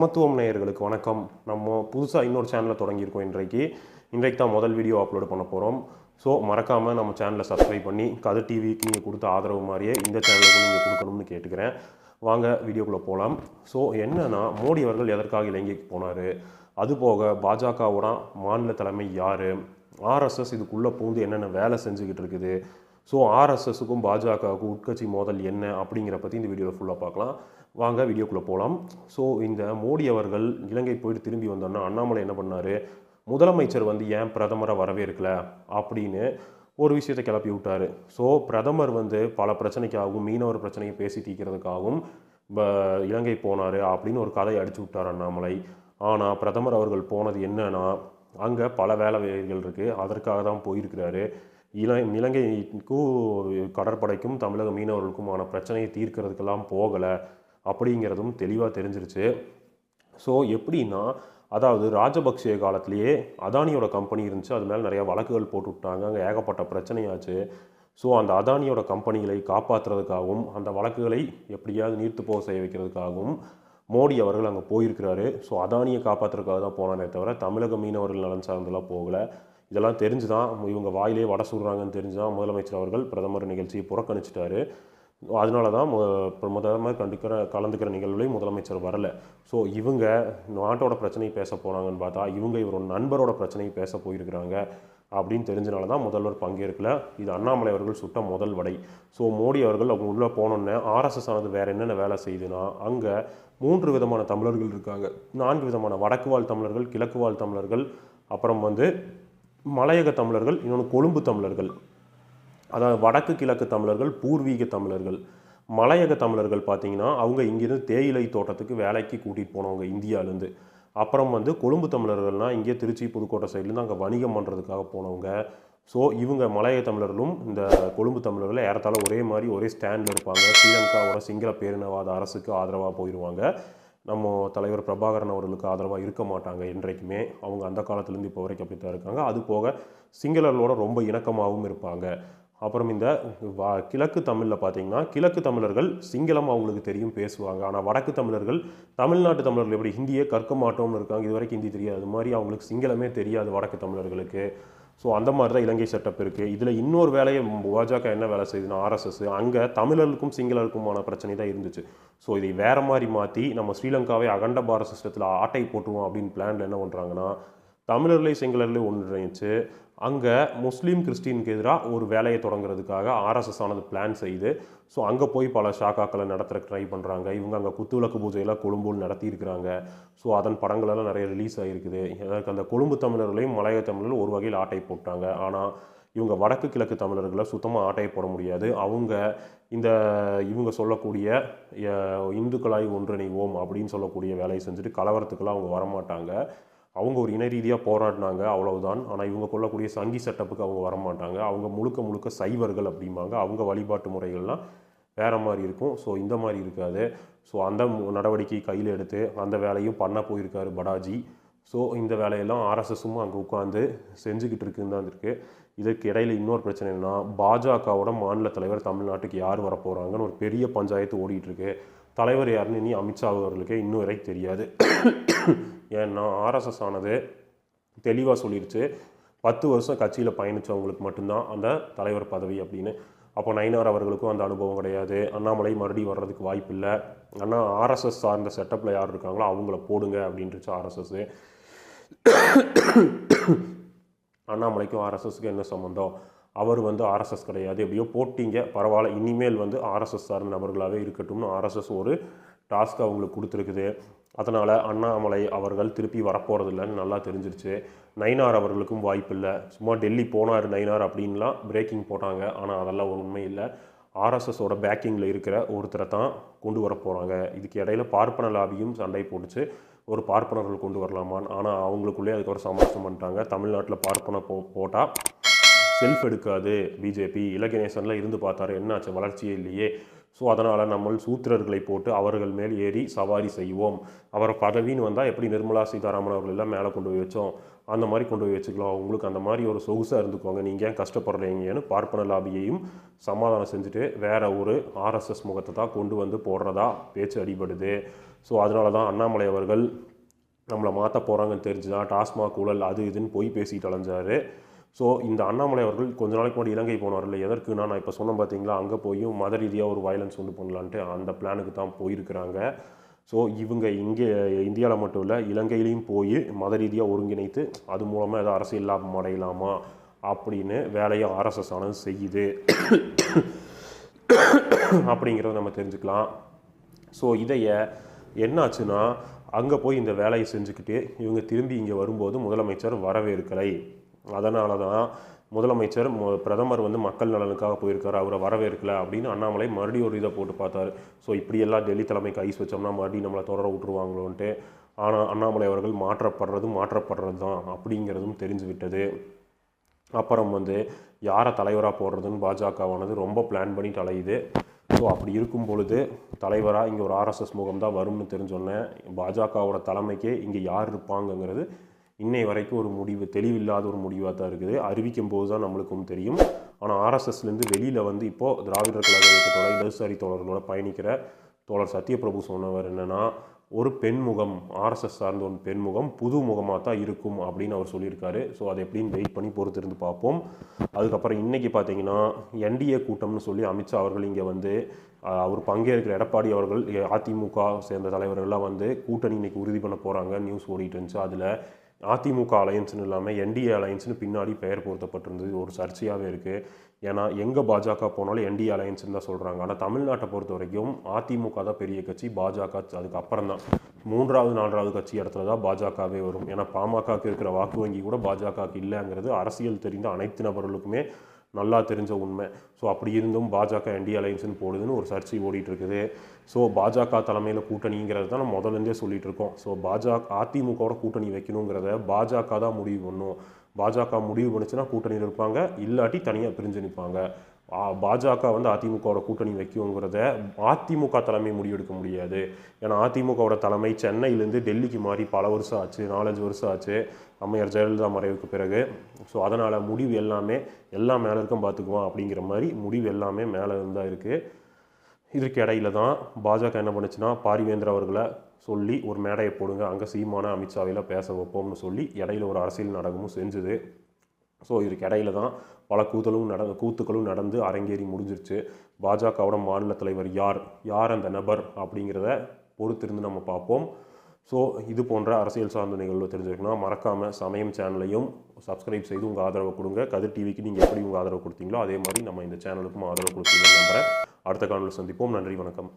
சமத்துவம் நேயர்களுக்கு வணக்கம். நம்ம புதுசாக இன்னொரு சேனலை தொடங்கியிருக்கோம். இன்றைக்கு தான் முதல் வீடியோ அப்லோட் பண்ண போகிறோம். ஸோ மறக்காமல் நம்ம சேனலை சப்ஸ்கிரைப் பண்ணி கதிர் டிவிக்கு நீங்கள் கொடுத்த ஆதரவு மாதிரியே இந்த சேனலுக்கும் நீங்கள் கொடுக்கணும்னு கேட்டுக்கிறேன். வாங்க வீடியோக்குள்ளே போகலாம். ஸோ என்னன்னா, மோடி அவர்கள் எதற்காக இலங்கைக்கு போனார், அதுபோக பாஜகவோட மாநில தலைமை யார், ஆர்எஸ்எஸ் இதுக்குள்ளே பூந்து என்னென்ன வேலை செஞ்சுக்கிட்டு இருக்குது, ஸோ ஆர்எஸ்எஸுக்கும் பாஜகவுக்கும் உட்கட்சி மோதல் என்ன அப்படிங்கிற பற்றி இந்த வீடியோவில் ஃபுல்லாக பார்க்கலாம். வாங்க வீடியோக்குள்ளே போகலாம். ஸோ இந்த மோடி அவர்கள் இலங்கை போயிட்டு திரும்பி வந்தோன்னா அண்ணாமலை என்ன பண்ணார், முதலமைச்சர் ஏன் பிரதமரை வரவேற்கல அப்படின்னு ஒரு விஷயத்தை கிளப்பி விட்டார். ஸோ பிரதமர் பல பிரச்சனைக்காகவும் மீனவர் பிரச்சனையை பேசி தீர்க்கிறதுக்காகவும் இலங்கை போனார் அப்படின்னு ஒரு கதையை அடிச்சு விட்டார் அண்ணாமலை. ஆனால் பிரதமர் அவர்கள் போனது என்னன்னா, அங்கே பல வேலைகள் இருக்குது, அதற்காக தான் போயிருக்கிறாரு. இலங்கைக்கும் கடற்படைக்கும் தமிழக மீனவர்களுக்குமான பிரச்சனையை தீர்க்கிறதுக்கெல்லாம் போகலை அப்படிங்கிறதும் தெளிவாக தெரிஞ்சிருச்சு. ஸோ எப்படின்னா, அதாவது ராஜபக்சே காலத்திலேயே அதானியோட கம்பெனி இருந்துச்சு, அது மேலே நிறையா வழக்குகள் போட்டு விட்டாங்க, அங்கே ஏகப்பட்ட பிரச்சனையாச்சு. ஸோ அந்த அதானியோட கம்பெனிகளை காப்பாற்றுறதுக்காகவும் அந்த வழக்குகளை எப்படியாவது நீர்த்து போக செய்ய வைக்கிறதுக்காகவும் மோடி அவர்கள் அங்கே போயிருக்கிறாரு. ஸோ அதானியை காப்பாற்றுறதுக்காக தான் போனானே தவிர தமிழக மீனவர்கள் நலன் சார்ந்தெல்லாம் போகலை. இதெல்லாம் தெரிஞ்சு தான் இவங்க வாயிலே வடை சுடுறாங்கன்னு தெரிஞ்சு தான் முதலமைச்சர் அவர்கள் பிரதமர் நிகழ்ச்சியை புறக்கணிச்சிட்டாரு. அதனால தான் முதலமைச்சர் கலந்துக்கிற நிகழ்வுலேயும் முதலமைச்சர் வரலை. ஸோ இவங்க நாட்டோட பிரச்சனையை பேச போனாங்கன்னு பார்த்தா இவங்க இவரோட நண்பரோட பிரச்சனையை பேச போயிருக்கிறாங்க அப்படின்னு தெரிஞ்சனால தான் முதல்வர் பங்கேற்கல. இது அண்ணாமலை அவர்கள் சுட்ட முதல் வடை. ஸோ மோடி அவர்கள் அவங்க உள்ளே போனோன்னே ஆர்எஸ்எஸ் ஆனது வேறு என்னென்ன வேலை செய்யுதுன்னா, அங்கே 3 விதமான தமிழர்கள் இருக்காங்க. 4 விதமான வடக்கு வாழ் தமிழர்கள், கிழக்கு வாழ் தமிழர்கள், அப்புறம் மலையக தமிழர்கள், இன்னொன்று கொழும்பு தமிழர்கள். அதாவது வடக்கு கிழக்கு தமிழர்கள், பூர்வீக தமிழர்கள். மலையக தமிழர்கள் பார்த்திங்கன்னா அவங்க இங்கேருந்து தேயிலை தோட்டத்துக்கு வேலைக்கு கூட்டிகிட்டு போனவங்க இந்தியாவிலேருந்து. அப்புறம் கொழும்பு தமிழர்கள்னால் இங்கே திருச்சி புதுக்கோட்டை சைட்லேருந்து அங்கே வணிகம் பண்ணுறதுக்காக போனவங்க. ஸோ இவங்க மலையக தமிழர்களும் இந்த கொழும்பு தமிழர்களும் ஏறத்தாழ ஒரே மாதிரி ஒரே ஸ்டாண்டில் இருப்பாங்க. ஸ்ரீலங்காவோட சிங்கள பேரினவாத அரசுக்கு ஆதரவாக போயிடுவாங்க. நம்ம தலைவர் பிரபாகரன் அவர்களுக்கு ஆதரவாக இருக்க மாட்டாங்க என்றைக்குமே. அவங்க அந்த காலத்துலேருந்து இப்போ வரைக்கும் அப்படி தான் இருக்காங்க. அது போக சிங்களர்களோட ரொம்ப இணக்கமாகவும் இருப்பாங்க. அப்புறம் இந்த கிழக்கு தமிழில் பார்த்திங்கன்னா, கிழக்கு தமிழர்கள் சிங்களம் அவங்களுக்கு தெரியும், பேசுவாங்க. ஆனால் வடக்கு தமிழர்கள் தமிழ்நாட்டு தமிழர்கள் எப்படி ஹிந்தியே கற்க மாட்டோம்னு இருக்காங்க, இது வரைக்கும் ஹிந்தி தெரியாது, அது மாதிரி அவங்களுக்கு சிங்களமே தெரியாது வடக்கு தமிழர்களுக்கு. ஸோ அந்த மாதிரி தான் இலங்கை செட்டப் இருக்குது. இதில் இன்னொரு வேலையை பாஜக என்ன வேலை செய்யுதுன்னா, ஆர்எஸ்எஸ் அங்கே தமிழர்களுக்கும் சிங்களருக்குமான பிரச்சனை தான் இருந்துச்சு. ஸோ இதை வேறு மாதிரி மாற்றி நம்ம ஸ்ரீலங்காவை அகண்ட பாரத சிஸ்டத்தில் ஆட்டை போட்டுருவோம் அப்படின்னு பிளானில் என்ன பண்ணுறாங்கன்னா, தமிழர்களே சிங்களர்களே ஒன்றிணைச்சு அங்கே முஸ்லீம் கிறிஸ்டினுக்கு எதிராக ஒரு வேலையை தொடங்குறதுக்காக ஆர்எஸ்எஸ் ஆனது பிளான் செய்து ஸோ அங்கே போய் பல ஷாக்காக்களை நடத்துகிற ட்ரை பண்ணுறாங்க. இவங்க அங்கே குத்துவிளக்கு பூஜையெல்லாம் கொழும்புன்னு நடத்தியிருக்கிறாங்க. ஸோ அதன் படங்களெல்லாம் நிறைய ரிலீஸ் ஆகிருக்குது. எனக்கு அந்த கொழும்பு தமிழர்களையும் மலையக தமிழர்களும் ஒரு வகையில் ஆட்டை போட்டாங்க. ஆனால் இவங்க வடக்கு கிழக்கு தமிழர்களை சுத்தமாக ஆட்டையை போட முடியாது. இவங்க சொல்லக்கூடிய இந்துக்களாய் ஒன்றிணைவோம் அப்படின்னு சொல்லக்கூடிய வேலையை செஞ்சுட்டு கலவரத்துக்கெல்லாம் அவங்க வரமாட்டாங்க. அவங்க ஒரு இன ரீதியாக போராடினாங்க, அவ்வளவுதான். ஆனால் இவங்க கொள்ளக்கூடிய சங்கி செட்டப்புக்கு அவங்க வரமாட்டாங்க. அவங்க முழுக்க முழுக்க சைவர்கள் அப்படிம்பாங்க. அவங்க வழிபாட்டு முறைகள்லாம் வேறு மாதிரி இருக்கும். ஸோ இந்த மாதிரி இருக்காது. ஸோ அந்த நடவடிக்கை கையில் எடுத்து அந்த வேலையும் பண்ண போயிருக்காரு படாஜி. ஸோ இந்த வேலையெல்லாம் ஆர்எஸ்எஸும் அங்கே உட்காந்து செஞ்சுக்கிட்டு இருக்குன்னு தான் இருக்குது. இதற்கு இடையில் இன்னொரு பிரச்சனை என்னென்னா, பாஜகவோட மாநில தலைவர் தமிழ்நாட்டுக்கு யார் வரப்போகிறாங்கன்னு ஒரு பெரிய பஞ்சாயத்து ஓடிட்டுருக்கு. தலைவர் யாருன்னு இனி அமித்ஷா அவர்களுக்கே இன்னும் வரைக்கும் தெரியாது. ஏன்னா ஆர்எஸ்எஸ் ஆனது தெளிவாக சொல்லிடுச்சு, 10 வருஷம் கட்சியில் பயணித்தவங்களுக்கு மட்டும்தான் அந்த தலைவர் பதவி அப்படின்னு. அப்போ நயினார் அவர்களுக்கும் அந்த அனுபவம் கிடையாது. அண்ணாமலை மறுபடியும் வர்றதுக்கு வாய்ப்பு இல்லை. ஆனால் ஆர்எஸ்எஸ் சார்ந்த செட்டப்பில் யார் இருக்காங்களோ அவங்கள போடுங்க அப்படின்ட்டுச்சு ஆர்எஸ்எஸ். அண்ணாமலைக்கும் ஆர்எஸ்எஸ்க்கு என்ன சம்மந்தம், அவர் ஆர்எஸ்எஸ் கிடையாது, எப்படியோ போட்டிங்க பரவாயில்ல, இனிமேல் ஆர்எஸ்எஸ் சார்ந்த நபர்களாகவே இருக்கட்டும்னு ஆர்எஸ்எஸ் ஒரு டாஸ்க் அவங்களுக்கு கொடுத்துருக்குது. அதனால் அண்ணாமலை அவர்கள் திருப்பி வரப்போகிறதில்லன்னு நல்லா தெரிஞ்சிருச்சு. நயினார் அவர்களுக்கும் வாய்ப்பு இல்லை. சும்மா டெல்லி போனார் நயினார் அப்படின்லாம் பிரேக்கிங் போட்டாங்க. ஆனால் அதெல்லாம் உண்மை இல்லை. ஆர்எஸ்எஸோட பேக்கிங்கில் இருக்கிற ஒருத்தரை தான் கொண்டு வர போகிறாங்க. இதுக்கு இடையில பார்ப்பன லாபியும் சண்டை போட்டுச்சு, ஒரு பார்ப்பனர்கள் கொண்டு வரலாமான்னு. ஆனால் அவங்களுக்குள்ளே அதுக்கப்புறம் சமரசம் பண்ணிட்டாங்க. தமிழ்நாட்டில் பார்ப்பன போட்டால் செல்ஃப் எடுக்காது பிஜேபி. இலகணேசனில் இருந்து பார்த்தாரு, என்னாச்சு, வளர்ச்சியே இல்லையே. ஸோ அதனால் நம்ம சூத்திரர்களை போட்டு அவர்கள் மேல் ஏறி சவாரி செய்வோம். அவர் பதவின்னு வந்தால் எப்படி நிர்மலா சீதாராமன் அவர்கள் எல்லாம் மேலே கொண்டு போய் வச்சோம், அந்த மாதிரி கொண்டு போய் வச்சுக்கலாம். உங்களுக்கு அந்த மாதிரி ஒரு சொகுசாக இருந்துக்கோங்க, நீங்கள் ஏன் கஷ்டப்படுறீங்கன்னு பார்ப்பன லாபியையும் சமாதானம் செஞ்சுட்டு வேற ஒரு ஆர்எஸ்எஸ் முகத்தை தான் கொண்டு வந்து போடுறதா பேச்சு அடிபடுது. ஸோ அதனால தான் அண்ணாமலை அவர்கள் நம்மளை மாற்ற போகிறாங்கன்னு தெரிஞ்சுதான் டாஸ்மாக் ஊழல் அது இதுன்னு போய் பேசிட்டு அலைஞ்சார். ஸோ இந்த அண்ணாமலை அவர்கள் கொஞ்ச நாளைக்கு முன்னாடி இலங்கை போனார் இல்லை, எதற்குன்னா நான் இப்போ சொன்னேன் பார்த்தீங்களா, அங்கே போயும் மத ரீதியாக ஒரு வயலன்ஸ் வந்து பண்ணலான்ட்டு அந்த பிளானுக்கு தான் போயிருக்கிறாங்க. ஸோ இவங்க இங்கே இந்தியாவில் மட்டும் இல்லை இலங்கையிலையும் போய் மத ரீதியாக ஒருங்கிணைத்து அது மூலமாக ஏதோ அரசியல் லாபம் அடையலாமா அப்படின்னு வேலையை ஆர்எஸ்எஸ் ஆனது செய்யுது அப்படிங்கிறத நம்ம தெரிஞ்சுக்கலாம். ஸோ இதைய என்னாச்சுன்னா அங்கே போய் இந்த வேலையை செஞ்சுக்கிட்டு இவங்க திரும்பி இங்கே வரும்போது முதலமைச்சர் வரவேற்கலை. அதனால தான் முதலமைச்சர் பிரதமர் வந்து மக்கள் நலனுக்காக போயிருக்காரு, அவரை வரவேற்கலை அப்படின்னு அண்ணாமலை மறுபடியும் ஒரு இதை போட்டு பார்த்தாரு. ஸோ இப்படியெல்லாம் டெல்லி தலைமைக்கு ஐஸ் வச்சோம்னா மறுபடியும் நம்மளை தொடர விட்டுருவாங்களோன்ட்டு. ஆனால் அண்ணாமலை அவர்கள் மாற்றப்படுறது தான் அப்படிங்கிறதும் தெரிஞ்சு விட்டது. அப்புறம் வந்து யாரை தலைவராக போடுறதுன்னு பாஜகவானது ரொம்ப பிளான் பண்ணிட்டு அலையுது. ஸோ அப்படி இருக்கும் பொழுது தலைவராக இங்கே ஒரு ஆர்எஸ்எஸ் முகம் தான் வரும்னு தெரிஞ்சோன்னே பாஜகவோட தலைமைக்கே இங்கே யார் இருப்பாங்கங்கிறது இன்னை வரைக்கும் ஒரு முடிவு தெளிவில்லாத ஒரு முடிவாக தான் இருக்குது. அறிவிக்கும் போது தான் நம்மளுக்கும் தெரியும். ஆனால் ஆர்எஸ்எஸ்லேருந்து வெளியில் வந்து இப்போது திராவிடர் கழக இயக்கத்தோட இடதுசாரி தோழர்களோட பயணிக்கிற தோழர் சத்யபிரபு சொன்னவர் என்னென்னா, ஒரு பெண்முகம் ஆர்எஸ்எஸ் சார்ந்த ஒரு பெண்முகம் புது முகமாக தான் இருக்கும் அப்படின்னு அவர் சொல்லியிருக்காரு. ஸோ அதை எப்படின்னு வெயிட் பண்ணி பொறுத்திருந்து பார்ப்போம். அதுக்கப்புறம் இன்றைக்கி பார்த்தீங்கன்னா என்டிஏ கூட்டம்னு சொல்லி அமித்ஷா அவர்கள் இங்கே வந்து அவர் பங்கேற்கிற எடப்பாடி அவர்கள் அதிமுக சேர்ந்த தலைவர்கள்லாம் வந்து கூட்டணி இன்னைக்கு உறுதி பண்ண போகிறாங்க நியூஸ் ஓடிட்டு இருந்துச்சு. அதில் அதிமுக அலையன்ஸ்னு இல்லாமல் என்டிஏ அலையன்ஸ்னு பின்னாடி பெயர் பொருத்தப்பட்டிருந்தது. ஒரு சர்ச்சையாகவே இருக்குது. ஏன்னா எங்கே பாஜக போனாலும் என்டிஏ அலையன்ஸ்னு தான் சொல்கிறாங்க. ஆனால் தமிழ்நாட்டை பொறுத்த வரைக்கும் அதிமுக தான் பெரிய கட்சி, பாஜக அதுக்கப்புறம் தான் 3வது 4வது கட்சி இடத்துல தான் பாஜகவே வரும். ஏன்னா பாமகக்கு இருக்கிற வாக்கு வங்கி கூட பாஜகவுக்கு இல்லைங்கிறது அரசியல் தெரிந்த அனைத்து நபர்களுக்குமே நல்லா தெரிஞ்ச உண்மை. ஸோ அப்படி இருந்தும் பாஜக என்டிஏ அலையன்ஸ்னு போடுதுன்னு ஒரு சர்ச்சை ஓடிட்டு இருக்குது. ஸோ பாஜக தலைமையில் கூட்டணிங்கிறது தான் நம்ம முதலேருந்தே சொல்லிட்டு இருக்கோம். ஸோ அதிமுகவோட கூட்டணி வைக்கணுங்கிறத பாஜக தான் முடிவு பண்ணும். பாஜக முடிவு பண்ணுச்சுன்னா கூட்டணியில் இருப்பாங்க, இல்லாட்டி தனியாக பிரிஞ்சு நிற்பாங்க. பாஜக வந்து அதிமுகவோட கூட்டணி வைக்குங்கிறத அதிமுக தலைமை முடிவெடுக்க முடியாது. ஏன்னா அதிமுகவோட தலைமை சென்னையிலேருந்து டெல்லிக்கு மாறி பல வருஷம் ஆச்சு, 4-5 வருஷம் ஆச்சு அம்மையார் ஜெயலலிதா மறைவுக்கு பிறகு. ஸோ அதனால் முடிவு எல்லாமே எல்லாம் மேலே இருக்கும் பார்த்துக்குவோம் அப்படிங்கிற மாதிரி முடிவு எல்லாமே மேலே இருந்தால் இருக்குது. இதற்கு இடையில தான் பாஜக என்ன பண்ணுச்சுன்னா பாரிவேந்தர் அவர்களை சொல்லி ஒரு மேடையை போடுங்க, அங்கே சீமான அமித்ஷாவையில் பேச வைப்போம்னு சொல்லி இடையில ஒரு அரசியல் நாடகமும் செஞ்சுது. ஸோ இதுக்கு இடையில தான் பல கூத்துக்களும் நடந்து அரங்கேறி முடிஞ்சிருச்சு. பாஜகவோட மாநில தலைவர் யார் அந்த நபர் அப்படிங்கிறத பொறுத்திருந்து நம்ம பார்ப்போம். ஸோ இது போன்ற அரசியல் சார்ந்த நிகழ்வு தெரிஞ்சுக்கணும்னா மறக்காமல் சமயம் சேனலையும் சப்ஸ்கிரைப் செய்து உங்கள் ஆதரவை கொடுங்க. கதிர் டிவிக்கு நீங்கள் எப்படி உங்கள் ஆதரவு கொடுத்தீங்களோ அதே மாதிரி நம்ம இந்த சேனலுக்கும் ஆதரவு கொடுத்தீங்கன்னு நம்புகிறேன். அடுத்த காணொலியில் சந்திப்போம். நன்றி, வணக்கம்.